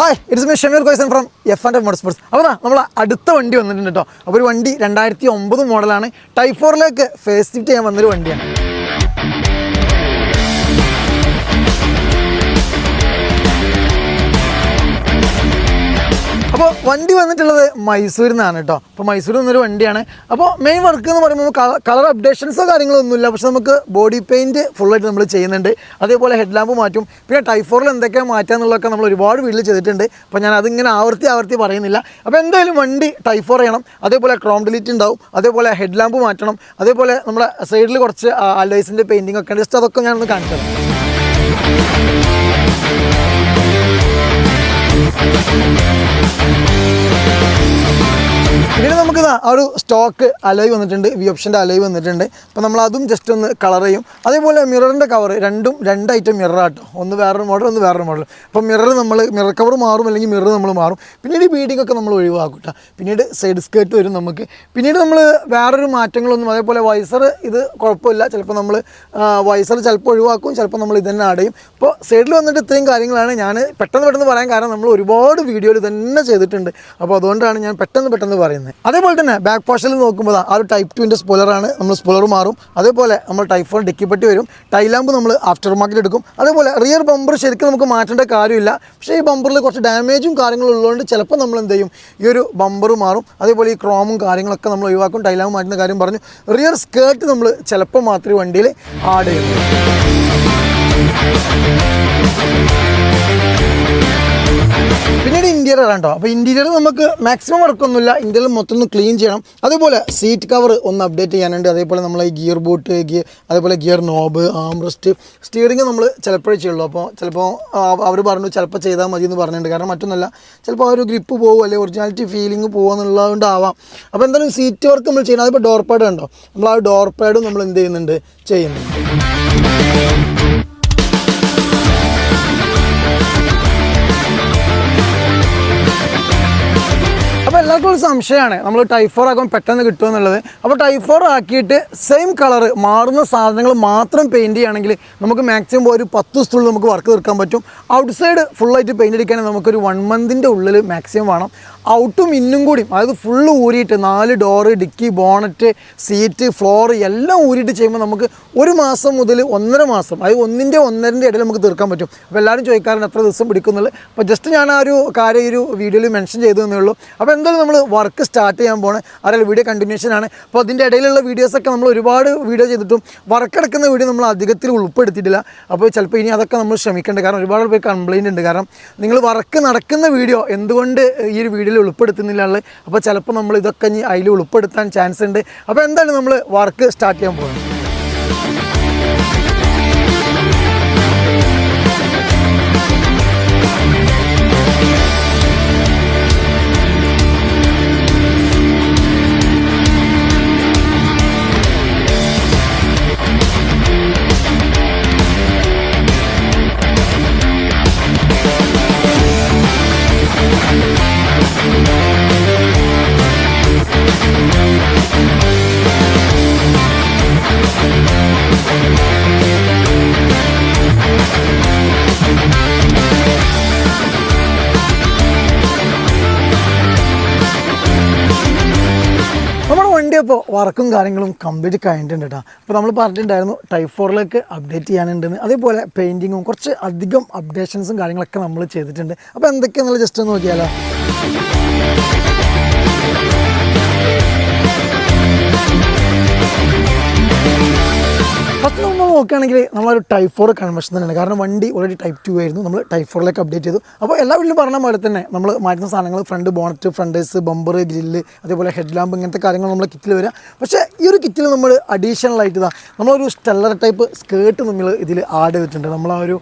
Hi, it's me Shameer Koyson from F&F Motorsports. അപ്പോൾ നമ്മൾ അടുത്ത വണ്ടി വന്നിട്ടുണ്ട് കേട്ടോ. അപ്പോൾ ഒരു വണ്ടി 2009 മോഡലാണ്. ടൈപ്പ് 4ലേക്ക് ഫേസ് ലിഫ്റ്റ് ചെയ്യാൻ വന്നൊരു വണ്ടിയാണ്. അപ്പോൾ വണ്ടി വന്നിട്ടുള്ളത് മൈസൂരിൽ നിന്നാണ് കേട്ടോ. അപ്പോൾ മൈസൂരിൽ നിന്നൊരു വണ്ടിയാണ്. അപ്പോൾ മെയിൻ വർക്ക് എന്ന് പറയുമ്പോൾ കളർ അപ്ഡേഷൻസോ കാര്യങ്ങളോ ഒന്നുമില്ല. പക്ഷെ നമുക്ക് ബോഡി പെയിൻറ്റ് ഫുള്ളായിട്ട് നമ്മൾ ചെയ്യുന്നുണ്ട്. അതേപോലെ ഹെഡ് ലാമ്പ് മാറ്റും. പിന്നെ ടൈപ്പ് 4ൽ എന്തൊക്കെയാണ് മാറ്റുക എന്നുള്ളതൊക്കെ നമ്മൾ ഒരുപാട് വീട്ടിൽ ചെയ്തിട്ടുണ്ട്. അപ്പോൾ ഞാൻ അതിങ്ങനെ ആവർത്തി പറയുന്നില്ല. അപ്പോൾ എന്തായാലും വണ്ടി ടൈപ്പ് 4 ചെയ്യണം. അതേപോലെ ക്രോം ഡിലീറ്റ് ഉണ്ടാവും. അതേപോലെ ഹെഡ് ലാമ്പ് മാറ്റണം. അതേപോലെ നമ്മുടെ സൈഡിൽ കുറച്ച് അലോയ്സിൻ്റെ പെയിൻറ്റിംഗ് ഒക്കെ ഉണ്ട്. ജസ്റ്റ് അതൊക്കെ ഞാനൊന്ന് കാണിച്ചു തരാം. പിന്നെ നമുക്ക് ആ ഒരു സ്റ്റോക്ക് അലോയ് വന്നിട്ടുണ്ട്, വി ഓപ്ഷൻ്റെ അലോയ് വന്നിട്ടുണ്ട്. അപ്പോൾ നമ്മൾ അതും ജസ്റ്റ് ഒന്ന് കളർ ചെയ്യും. അതേപോലെ മിററിൻ്റെ കവർ രണ്ട് ഐറ്റം മിററാട്ടോ, ഒന്ന് വേറൊരു മോഡൽ, ഒന്ന് വേറൊരു മോഡൽ. അപ്പോൾ മിറർ കവർ മാറും, അല്ലെങ്കിൽ മിറർ നമ്മൾ മാറും. പിന്നീട് ബീഡിംഗ് ഒക്കെ നമ്മൾ ഒഴിവാക്കും കേട്ടോ. പിന്നീട് സൈഡ് സ്കേർട്ട് വരും നമുക്ക്. പിന്നീട് നമ്മൾ വേറൊരു മാറ്റങ്ങളൊന്നും, അതേപോലെ വൈസർ ഇത് കുഴപ്പമില്ല. ചിലപ്പോൾ നമ്മൾ വൈസർ ചിലപ്പോൾ ഒഴിവാക്കും, ചിലപ്പോൾ നമ്മൾ ഇതന്നെ ആഡ് ചെയ്യും. അപ്പോൾ സൈഡിൽ വന്നിട്ട് ഇത്രയും കാര്യങ്ങളാണ് ഞാൻ പെട്ടെന്ന് പറയാൻ കാരണം. നമ്മൾ ഒരുപാട് വീഡിയോയിൽ തന്നെ ചെയ്തിട്ടുണ്ട്. അപ്പോൾ അതുകൊണ്ടാണ് ഞാൻ പെട്ടെന്ന് പറയുന്നത്. അതേപോലെ തന്നെ ബാക്ക് പോർഷനിൽ നോക്കുമ്പോൾ ആ ഒരു ടൈപ്പ് 2ൻ്റെ സ്പോയിലറാണ്. നമ്മൾ സ്പോയിലർ മാറും. അതേപോലെ നമ്മൾ ടൈപ്പ് 4 ഡിക്കിപ്പെട്ടി വരും. ടൈലാമ്പ് നമ്മൾ ആഫ്റ്റർ മാർക്കറ്റ് എടുക്കും. അതേപോലെ റിയർ ബമ്പർ ശരിക്കും നമുക്ക് മാറ്റേണ്ട കാര്യമില്ല. പക്ഷേ ഈ ബമ്പറിൽ കുറച്ച് ഡാമേജും കാര്യങ്ങളും ഉള്ളതുകൊണ്ട് ചിലപ്പോൾ നമ്മൾ എന്ത് ചെയ്യും, ഈ ഒരു ബമ്പർ മാറും. അതേപോലെ ഈ ക്രോമും കാര്യങ്ങളൊക്കെ നമ്മൾ ഒഴിവാക്കും. ടൈലാമ്പ് മാറ്റുന്ന കാര്യം പറഞ്ഞു. റിയർ സ്കേർട്ട് നമ്മൾ ചിലപ്പോൾ മാത്രമേ വണ്ടിയിൽ ആഡ് ചെയ്യുള്ളൂ. പിന്നീട് ഇൻറ്റീരിയർ ആണ് കേട്ടോ. അപ്പോൾ ഇൻറ്റീരിയർ നമുക്ക് മാക്സിമം വർക്കൊന്നുമില്ല. ഇൻറ്റീരിയർ മൊത്തം ഒന്ന് ക്ലീൻ ചെയ്യണം. അതേപോലെ സീറ്റ് കവർ ഒന്ന് അപ്ഡേറ്റ് ചെയ്യാനുണ്ട്. അതേപോലെ നമ്മൾ ഈ ഗിയർ ബോട്ട്, അതേപോലെ ഗിയർ നോബ്, ആംറസ്റ്റ്, സ്റ്റിയറിങ് നമ്മൾ ചിലപ്പോഴേ ചെയ്യുള്ളൂ. അപ്പോൾ ചിലപ്പോൾ അവർ പറഞ്ഞു ചിലപ്പോൾ ചെയ്താൽ മതി എന്ന് പറഞ്ഞിട്ടുണ്ട്. കാരണം മറ്റൊന്നുമല്ല, ചിലപ്പോൾ ആ ഒരു ഗ്രിപ്പ് പോകും, അല്ലെങ്കിൽ ഒറിജിനാലിറ്റി ഫീലിംഗ് പോകുമെന്നുള്ളതുകൊണ്ടാവാം. അപ്പോൾ എന്തായാലും സീറ്റ് വർക്ക് നമ്മൾ ചെയ്യണം. അതിപ്പോൾ ഡോർ പാഡ് കണ്ടോ, നമ്മൾ ആ ഡോർ പാഡും നമ്മൾ എന്ത് ചെയ്യുന്നുണ്ട്, ചെയ്യുന്നുണ്ട്. അപ്പോൾ എല്ലാവർക്കും ഒരു സംശയമാണ്, നമ്മൾ ടൈപ്പ് 4 ആക്കുമ്പോൾ പെട്ടെന്ന് കിട്ടുമെന്നുള്ളത്. അപ്പോൾ ടൈപ്പ് 4 ആക്കിയിട്ട് സെയിം കളർ മാറുന്ന സാധനങ്ങൾ മാത്രം പെയിൻറ്റ് ചെയ്യുകയാണെങ്കിൽ നമുക്ക് മാക്സിമം ഒരു 10 ദിവസത്തിനുള്ളിൽ നമുക്ക് വർക്ക് തീർക്കാൻ പറ്റും. ഔട്ട് സൈഡ് ഫുള്ളായിട്ട് പെയിൻറ്റ് അടിക്കുകയാണെങ്കിൽ നമുക്കൊരു 1 മന്തിൻ്റെ ഉള്ളിൽ മാക്സിമം വേണം. ഔട്ടും ഇന്നും കൂടി, അതായത് ഫുള്ള് ഊരിയിട്ട് 4 door, dicky, bonnet, seat, floor എല്ലാം ഊരിയിട്ട് ചെയ്യുമ്പോൾ നമുക്ക് 1 മാസം മുതൽ 1.5 മാസം, അതായത് 1-1.5 ഇടയിൽ നമുക്ക് തീർക്കാൻ പറ്റും. അപ്പോൾ എല്ലാവരും ചോദിക്കാറുണ്ട് എത്ര ദിവസം പിടിക്കുന്നുള്ളത്. അപ്പോൾ ജസ്റ്റ് ഞാൻ ആ ഒരു കാര്യം ഈ ഒരു വീഡിയോയിൽ മെൻഷൻ ചെയ്തതേ ഉള്ളൂ. അപ്പോൾ എന്തായാലും നമ്മൾ വർക്ക് സ്റ്റാർട്ട് ചെയ്യാൻ പോകണേ, അതല്ല വീഡിയോ കണ്ടിന്യൂഷൻ ആണ്. അപ്പോൾ അതിൻ്റെ ഇടയിലുള്ള വീഡിയോസൊക്കെ നമ്മൾ ഒരുപാട് വീഡിയോ ചെയ്തിട്ടും വർക്ക് എടുക്കുന്ന വീഡിയോ നമ്മൾ അധികത്തിൽ ഉൾപ്പെടുത്തിയിട്ടില്ല. അപ്പോൾ ചിലപ്പോൾ ഇനി അതൊക്കെ നമ്മൾ ശ്രമിക്കേണ്ടത്. കാരണം ഒരുപാട് പേര് കംപ്ലയിൻ്റ് ഉണ്ട്. കാരണം നിങ്ങൾ വർക്ക് നടക്കുന്ന വീഡിയോ എന്തുകൊണ്ട് ഈ ഒരു വീഡിയോയിൽ ഉൾപ്പെടുത്തുന്നില്ല ഉള്ളത്. അപ്പോൾ ചിലപ്പോൾ നമ്മൾ ഇതൊക്കെ ഇനി അതിൽ ഉൾപ്പെടുത്താൻ ചാൻസ് ഉണ്ട്. അപ്പോൾ എന്തായാലും നമ്മൾ വർക്ക് സ്റ്റാർട്ട് ചെയ്യാൻ പോകുന്നത്. അപ്പോൾ വർക്കും കാര്യങ്ങളും കംപ്ലീറ്റ് കഴിഞ്ഞിട്ടുണ്ട് കേട്ടോ. അപ്പോൾ നമ്മൾ പറഞ്ഞിട്ടുണ്ടായിരുന്നു ടൈപ്പ് 4ലേക്ക് അപ്ഡേറ്റ് ചെയ്യാനുണ്ടെന്ന്. അതേപോലെ പെയിൻറ്റിങ്ങും കുറച്ച് അധികം അപ്ഡേഷൻസും കാര്യങ്ങളൊക്കെ നമ്മൾ ചെയ്തിട്ടുണ്ട്. അപ്പോൾ എന്തൊക്കെയാണെന്നുള്ളത് ജസ്റ്റ് ഒന്ന് നോക്കിയാലോ. ഫസ്റ്റ് നമ്മൾ നോക്കുകയാണെങ്കിൽ നമ്മളൊരു ടൈപ്പ് 4 കൺവേർഷൻ തന്നെയാണ്. കാരണം വണ്ടി ഓൾറെഡി ടൈപ്പ് 2 ആയിരുന്നു, നമ്മൾ ടൈപ്പ് 4ലേക്ക് അപ്ഡേറ്റ് ചെയ്തു. അപ്പോൾ എല്ലാ വീട്ടിലും പറഞ്ഞ പോലെ തന്നെ നമ്മൾ മാറ്റുന്ന സാധനങ്ങൾ front bonnet, frontiers, bumper, grill, അതേപോലെ ഹെഡ് ലാമ്പ്, ഇങ്ങനത്തെ കാര്യങ്ങൾ നമ്മൾ കിറ്റിൽ വരിക. പക്ഷേ ഈ ഒരു കിറ്റിൽ നമ്മൾ അഡീഷണലായിട്ട് നമ്മളൊരു സ്റ്റെല്ലർ ടൈപ്പ് സ്കേർട്ട് നമ്മൾ ഇതിൽ ആഡ് ചെയ്തിട്ടുണ്ട്. നമ്മൾ ആ ഒരു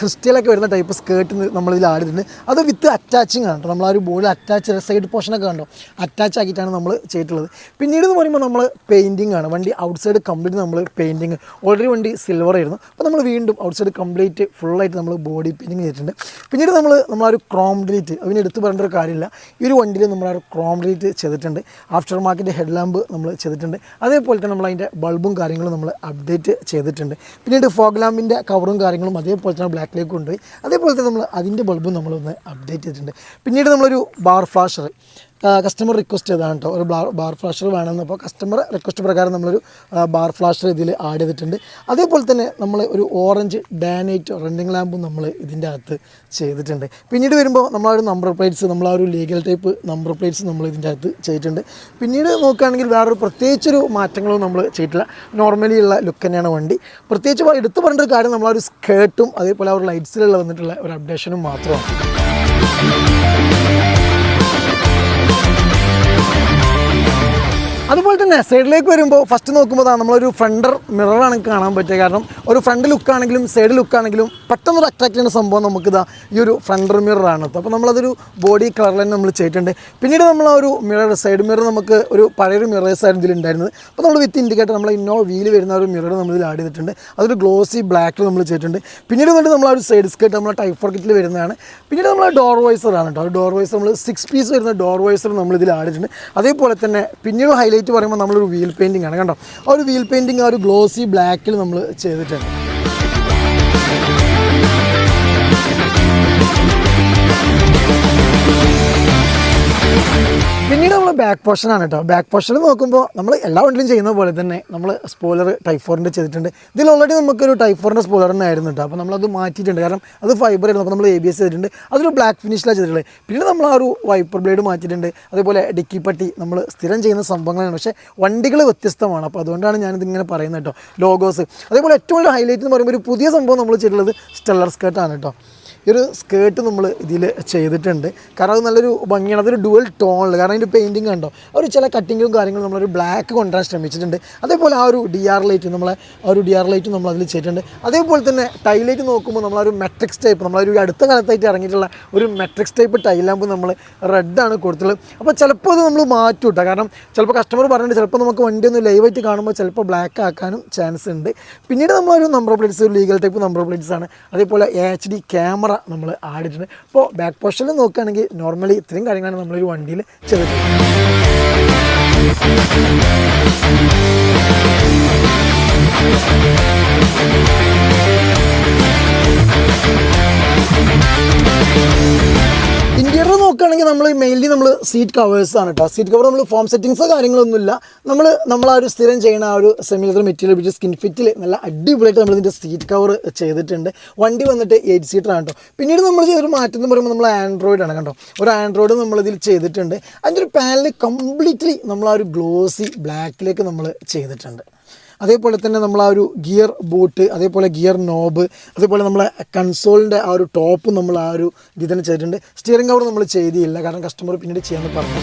ക്രിസ്റ്റലൊക്കെ വരുന്ന ടൈപ്പ് സ്കേർട്ട് നമ്മളിതിൽ ആഡ് ചെയ്തിട്ടുണ്ട്. അത് വിത്ത് അറ്റാച്ചിങ് ആണ്. നമ്മൾ ആ ഒരു ബോർഡിൽ അറ്റാച്ച് സൈഡ് പോർഷനൊക്കെ കണ്ടോ, അറ്റാച്ച് ആക്കിയിട്ടാണ് നമ്മൾ ചെയ്തിട്ടുള്ളത്. പിന്നീട് എന്ന് പറയുമ്പോൾ നമ്മൾ പെയിൻറ്റിംഗ് ആണ്. വണ്ടി ഔട്ട് സൈഡ് കംപ്ലീറ്റ് നമ്മൾ പെയിൻറ്റിങ് പെയിൻറ്റിങ്. ഓൾറെഡി വണ്ടി സിൽവർ ആയിരുന്നു. അപ്പോൾ നമ്മൾ വീണ്ടും ഔട്ട് സൈഡ് കംപ്ലീറ്റ് ഫുള്ളായിട്ട് നമ്മൾ ബോഡി പെയിൻറ്റിങ് ചെയ്തിട്ടുണ്ട്. പിന്നീട് നമ്മളൊരു ക്രോം ഡിലീറ്റ് അതിന് എടുത്ത് പറയേണ്ട ഒരു കാര്യമില്ല. ഈ ഒരു വണ്ടിയിൽ നമ്മളൊരു ക്രോം ഡിലീറ്റ് ചെയ്തിട്ടുണ്ട്. ആഫ്റ്റർ മാർക്കറ്റ് ഹെഡ് ലാമ്പ് നമ്മൾ ചെയ്തിട്ടുണ്ട്. അതേപോലെ തന്നെ നമ്മൾ അതിൻ്റെ ബൾബും കാര്യങ്ങളും നമ്മൾ അപ്ഡേറ്റ് ചെയ്തിട്ടുണ്ട്. പിന്നീട് ഫോഗ് ലാമ്പിൻ്റെ കവറും കാര്യങ്ങളും അതേപോലെ തന്നെ ബ്ലാക്കിലേക്ക് കൊണ്ടുപോയി. അതേപോലെ തന്നെ നമ്മൾ അതിൻ്റെ ബൾബും നമ്മളൊന്ന് അപ്ഡേറ്റ് ചെയ്തിട്ടുണ്ട്. പിന്നീട് നമ്മളൊരു ബാർ ഫ്ലാഷർ കസ്റ്റമർ റിക്വസ്റ്റ് ചെയ്താണ് കേട്ടോ, ഒരു ബാർ ഫ്ലാഷർ വേണമെന്ന്. അപ്പോൾ കസ്റ്റമർ റിക്വസ്റ്റ് പ്രകാരം നമ്മളൊരു ബാർ ഫ്ലാഷർ ഇതിൽ ആഡ് ചെയ്തിട്ടുണ്ട്. അതേപോലെ തന്നെ നമ്മൾ ഒരു ഓറഞ്ച് ഡാനൈറ്റ് റണ്ണിങ് ലാമ്പും നമ്മൾ ഇതിൻ്റെ അകത്ത് ചെയ്തിട്ടുണ്ട്. പിന്നീട് വരുമ്പോൾ നമ്മളൊരു നമ്പർ പ്ലേറ്റ്സ്, നമ്മളൊരു ലീഗൽ ടൈപ്പ് നമ്പർ പ്ലേറ്റ്സ് നമ്മൾ ഇതിൻ്റെ അകത്ത് ചെയ്തിട്ടുണ്ട്. പിന്നീട് നോക്കുകയാണെങ്കിൽ വേറൊരു പ്രത്യേകിച്ചൊരു മാറ്റങ്ങളും നമ്മൾ ചെയ്തിട്ടില്ല. നോർമലി ഉള്ള ലുക്ക് തന്നെയാണ് വണ്ടി. പ്രത്യേകിച്ച് എടുത്ത് പറയേണ്ട ഒരു കാര്യം നമ്മളൊരു സ്കേർട്ടും അതേപോലെ ആ ഒരു ലൈറ്റ്സിലുള്ള വന്നിട്ടുള്ള ഒരു അപ്ഡേഷനും മാത്രമാണ്. അതുപോലെ തന്നെ സൈഡിലേക്ക് വരുമ്പോൾ ഫസ്റ്റ് നോക്കുമ്പോൾ നമ്മളൊരു ഫ്രണ്ടർ മിററാണ് കാണാൻ പറ്റുക. കാരണം ഒരു ഫ്രണ്ട് ലുക്കാണെങ്കിലും സൈഡ് ലുക്കാണെങ്കിലും പെട്ടെന്നൊരു അട്രാക്ട് ചെയ്യുന്ന സംഭവം നമുക്കിതാ ഈ ഒരു ഫ്രണ്ടർ മിററാണ്. അപ്പോൾ നമ്മളതൊരു ബോഡി കളറിൽ തന്നെ നമ്മൾ ചെയ്തിട്ടുണ്ട്. പിന്നീട് നമ്മൾ ആ ഒരു മിറർ സൈഡ് മിറർ നമുക്ക് ഒരു പഴയൊരു മിറേഴ്സ് ആയിരുന്നു ഇതിലുണ്ടായിരുന്നത്. അപ്പോൾ നമ്മൾ വിത്ത് ഇൻഡിക്കേറ്റർ നമ്മൾ ഇന്നോ വീല് വരുന്ന ഒരു മിറർ നമ്മളിതിൽ ആഡ് ചെയ്തിട്ടുണ്ട്. അതൊരു ഗ്ലോസി ബ്ലാക്കിൽ നമ്മൾ ചെയ്തിട്ടുണ്ട്. പിന്നീട് വന്നിട്ട് നമ്മൾ ആ ഒരു സൈഡ് സ്കേർട്ട് നമ്മൾ ടൈപ്പ് ഫോർക്കിറ്റിൽ വരുന്നതാണ്. പിന്നീട് നമ്മൾ ഡോർ വൈസറാണ് കേട്ടോ. ഡോർ വൈസർ നമ്മൾ 6 പീസ് വരുന്ന ഡോർ വൈസർ നമ്മളിതിൽ ആഡ് ചെയ്തിട്ടുണ്ട്. അതേപോലെ തന്നെ പിന്നീട് ഹൈലൈറ്റ് പറയുമ്പോൾ നമ്മളൊരു വീൽ പെയിൻറ്റിംഗ് ആണ് കണ്ടോ. ആ ഒരു വീൽ പെയിൻറ്റിംഗ് ആ ഒരു ഗ്ലോസി ബ്ലാക്കിൽ നമ്മൾ ചെയ്തിട്ടുണ്ട്. പിന്നീട് നമ്മൾ ബാക്ക് പോർഷനാണ് കേട്ടോ. ബാക്ക് പോർഷനിൽ നോക്കുമ്പോൾ നമ്മൾ എല്ലാ വണ്ടിയിലും ചെയ്യുന്ന പോലെ തന്നെ നമ്മൾ സ്പോയിലർ ടൈപ്പ് 4ൻ്റെ ചെയ്തിട്ടുണ്ട്. ഇതിൽ ഓൾറെഡി നമുക്കൊരു ടൈപ്പ് 4ൻ്റെ സ്പോയിലർ തന്നെ ആയിരുന്നു കേട്ടോ. അപ്പോൾ നമ്മളത് മാറ്റിയിട്ടുണ്ട്. കാരണം അത് ഫൈബർ ആയിരുന്നു. അപ്പോൾ നമ്മൾ ABS ചെയ്തിട്ടുണ്ട്. അതൊരു ബ്ലാക്ക് ഫിനിഷിലാണ് ചെയ്തിട്ടുള്ളത്. പിന്നീട് നമ്മൾ ആ ഒരു വൈപ്പർ ബ്ലേഡ് മാറ്റിയിട്ടുണ്ട്. അതേപോലെ ഡിക്കി പട്ടി നമ്മൾ സ്ഥിരം ചെയ്യുന്ന സംഭവങ്ങളാണ്. പക്ഷേ വണ്ടികൾ വ്യത്യസ്തമാണ്. അപ്പോൾ അതുകൊണ്ടാണ് ഞാനിതിങ്ങനെ പറയുന്നത് കേട്ടോ. ലോഗോസ് അതേപോലെ ഏറ്റവും വലിയ ഹൈലൈറ്റ് എന്ന് പറയുമ്പോൾ ഒരു പുതിയ സംഭവം നമ്മൾ ചെയ്തിട്ടുള്ളത് സ്റ്റെല്ലർ സ്കേർട്ടാണ് കേട്ടോ. ഈ ഒരു സ്കേർട്ട് നമ്മൾ ഇതിൽ ചെയ്തിട്ടുണ്ട്. കാരണം അത് നല്ലൊരു ഭംഗിയാണ്. അതൊരു ഡുവൽ ടോണിൽ, കാരണം അതിൻ്റെ പെയിൻറ്റിങ് കണ്ടോ, ഒരു ചില കട്ടിങ്ങും കാര്യങ്ങളും നമ്മളൊരു ബ്ലാക്ക് കൊണ്ടുവരാൻ ശ്രമിച്ചിട്ടുണ്ട്. അതേപോലെ ആ ഒരു DR ലൈറ്റ് നമ്മൾ അതിൽ ചെയ്തിട്ടുണ്ട്. അതേപോലെ തന്നെ ടൈലൈറ്റ് നോക്കുമ്പോൾ നമ്മളൊരു മെട്രിക്സ് ടൈപ്പ്, നമ്മളൊരു അടുത്ത കാലത്തായിട്ട് ഇറങ്ങിയിട്ടുള്ള ഒരു മെട്രിക്സ് ടൈപ്പ് ടൈലാമ്പ് നമ്മൾ റെഡാണ് കൊടുത്തുള്ളത്. അപ്പോൾ ചിലപ്പോൾ അത് നമ്മൾ മാറ്റും കേട്ടോ. കാരണം ചിലപ്പോൾ കസ്റ്റമർ പറഞ്ഞിട്ട് ചിലപ്പോൾ നമുക്ക് വണ്ടി ഒന്ന് ലൈവായിട്ട് കാണുമ്പോൾ ചിലപ്പോൾ ബ്ലാക്ക് ആക്കാനും ചാൻസ് ഉണ്ട്. പിന്നീട് നമ്മളൊരു നമ്പർ പ്ലേറ്റ്സ്, ഒരു ലീഗൽ ടൈപ്പ് നമ്പർ പ്ലേറ്റ്സ് ആണ്. അതേപോലെ HD ക്യാമറ നമ്മൾ ആഡ് ചെയ്തിട്ടുണ്ട്. അപ്പോൾ ബാക്ക് പോർഷനിൽ നോക്കുകയാണെങ്കിൽ നോർമലി ഇത്രയും കാര്യങ്ങളാണ് നമ്മളൊരു വണ്ടിയിൽ ചെയ്തിട്ടുള്ളത്. ഇന്റീരിയർ നോക്കുകയാണെങ്കിൽ നമ്മൾ മെയിൻലി നമ്മൾ സീറ്റ് കവേഴ്സാണ് കേട്ടോ. സീറ്റ് കവർ നമ്മൾ ഫോം സെറ്റിങ്സോ കാര്യങ്ങളൊന്നുമില്ല. നമ്മൾ ആ ഒരു സ്ഥിരം ചെയ്യുന്ന ആ ഒരു സെമി ലെതർ മെറ്റീരിയൽ ഉപയോഗിച്ച് സ്കിൻ ഫിറ്റിൽ നല്ല അടിപൊളിയായിട്ട് നമ്മളിതിൻ്റെ സീറ്റ് കവർ ചെയ്തിട്ടുണ്ട്. വണ്ടി വന്നിട്ട് 8 സീറ്ററാണ് കേട്ടോ. പിന്നീട് നമ്മൾ ചെയ്തൊരു മാറ്റം എന്ന് പറയുമ്പോൾ നമ്മൾ ആൻഡ്രോയിഡാണ് കണ്ടോ. ഒരു ആൻഡ്രോയിഡ് നമ്മളിതിൽ ചെയ്തിട്ടുണ്ട്. അതിൻ്റെ ഒരു പാനൽ കംപ്ലീറ്റ്ലി നമ്മൾ ആ ഒരു ഗ്ലോസി ബ്ലാക്കിലേക്ക് നമ്മൾ ചെയ്തിട്ടുണ്ട്. അതേപോലെ തന്നെ നമ്മൾ ആ ഒരു ഗിയർ ബോട്ട്, അതേപോലെ ഗിയർ നോബ്, അതേപോലെ നമ്മളെ കൺസോളിൻ്റെ ആ ഒരു ടോപ്പ് നമ്മൾ ആ ഒരു ഇത് തന്നെ ചെയ്തിട്ടുണ്ട്. സ്റ്റിയറിംഗ് കവർ നമ്മൾ ചെയ്തില്ല, കാരണം കസ്റ്റമർ പിന്നീട് ചെയ്യാമെന്ന് പറഞ്ഞു.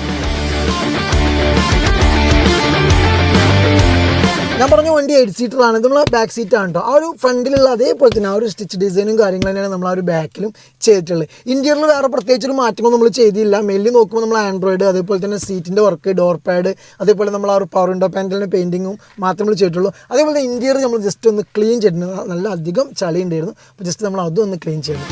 ഞാൻ പറഞ്ഞ വണ്ടി 8 സീറ്ററാണ്. ഇത് നമ്മൾ ബാക്ക് സീറ്റാണ് കേട്ടോ. ആ ഒരു ഫ്രണ്ടിലുള്ള അതേപോലെ തന്നെ ആ ഒരു സ്റ്റിച്ച് ഡിസൈനും കാര്യങ്ങളും തന്നെയാണ് നമ്മൾ ആ ഒരു ബാക്കിലും ചെയ്തിട്ടുള്ളത്. ഇന്റീരിയറിൽ വേറെ പ്രത്യേകിച്ചൊരു മാറ്റങ്ങൾ നമ്മൾ ചെയ്തില്ല. മെയിൻലി നോക്കുമ്പോൾ നമ്മൾ ആൻഡ്രോയിഡ്, അതേപോലെ തന്നെ സീറ്റിൻ്റെ വർക്ക്, ഡോർ പാഡ്, അതേപോലെ നമ്മൾ ആ ഒരു പവർ വിൻഡോ പാനലിൻ്റെ പെയിൻറ്റിങ്ങും മാത്രമേ നമ്മൾ ചെയ്തിട്ടുള്ളൂ. അതേപോലെ തന്നെ ഇന്റീരിയർ നമ്മൾ ജസ്റ്റ് ഒന്ന് ക്ലീൻ ചെയ്തിട്ടുണ്ട്. നല്ല അധികം ചളി ഉണ്ടായിരുന്നു. അപ്പോൾ ജസ്റ്റ് നമ്മൾ അതും ഒന്ന് ക്ലീൻ ചെയ്തു.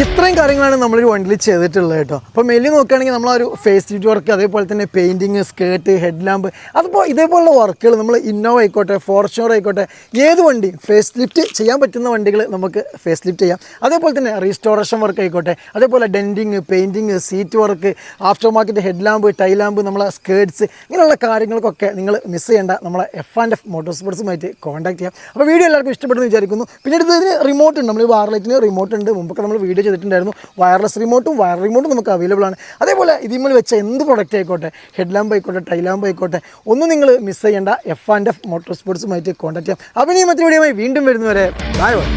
ഇത്രയും കാര്യങ്ങളാണ് നമ്മളൊരു വണ്ടിയിൽ ചെയ്തിട്ടുള്ളത് കേട്ടോ. അപ്പോൾ മെയിൻലി നോക്കുകയാണെങ്കിൽ നമ്മളൊരു ഫേസ് ലിഫ്റ്റ് വർക്ക്, അതേപോലെ തന്നെ പെയിൻറ്റിങ്, സ്കേർട്ട്, ഹെഡ് ലാമ്പ്, അതിപ്പോൾ ഇതേപോലുള്ള വർക്കുകൾ നമ്മൾ ഇന്നോവ ആയിക്കോട്ടെ, ഫോർച്യൂണർ ആയിക്കോട്ടെ, ഏത് വണ്ടി ഫേസ് ലിഫ്റ്റ് ചെയ്യാൻ പറ്റുന്ന വണ്ടികൾ നമുക്ക് ഫേസ് ലിഫ്റ്റ് ചെയ്യാം. അതേപോലെ തന്നെ റീസ്റ്റോറേഷൻ വർക്ക് ആയിക്കോട്ടെ, അതേപോലെ denting, painting, seat work, after market head lamp, tail lamp, നമ്മളെ സ്കേർട്സ്, ഇങ്ങനെയുള്ള കാര്യങ്ങൾക്കൊക്കെ നിങ്ങൾ മിസ് ചെയ്യേണ്ട നമ്മളെ F&F മോട്ടോർ സ്പോർട്സുമായിട്ട് കോൺടാക്ട് ചെയ്യാം. അപ്പോൾ വീഡിയോ എല്ലാവർക്കും ഇഷ്ടപ്പെടുന്നു വിചാരിക്കുന്നു. പിന്നെ ഇതിന് റിമോട്ട് ഉണ്ട്, നമ്മൾ വാർലൈറ്റിന് റിമോട്ട് ഉണ്ട്. മുമ്പൊക്കെ നമ്മൾ വീഡിയോ ചെയ്തിട്ടുണ്ടായിരുന്നു. വയർലെസ് റിമോട്ടും വയർ റിമോട്ടും നമുക്ക് അവൈലബിൾ ആണ്. അതേപോലെ ഇതിന്മേൽ വെച്ച എന്ത് പ്രൊഡക്റ്റ് ആയിക്കോട്ടെ, ഹെഡ് ലാമ്പ് ആയിക്കോട്ടെ, ടൈ ലാമ്പ് ആയിക്കോട്ടെ, ഒന്നും നിങ്ങൾ മിസ് ചെയ്യേണ്ട. F&F മോട്ടോർ സ്പോർട്സുമായിട്ട് കോൺടാക്ട് ചെയ്യാം. അപ്പോൾ ഇനി മറ്റൊരു വീഡിയോയുമായി വീണ്ടും വരുന്നവരെ ബൈ ബൈ.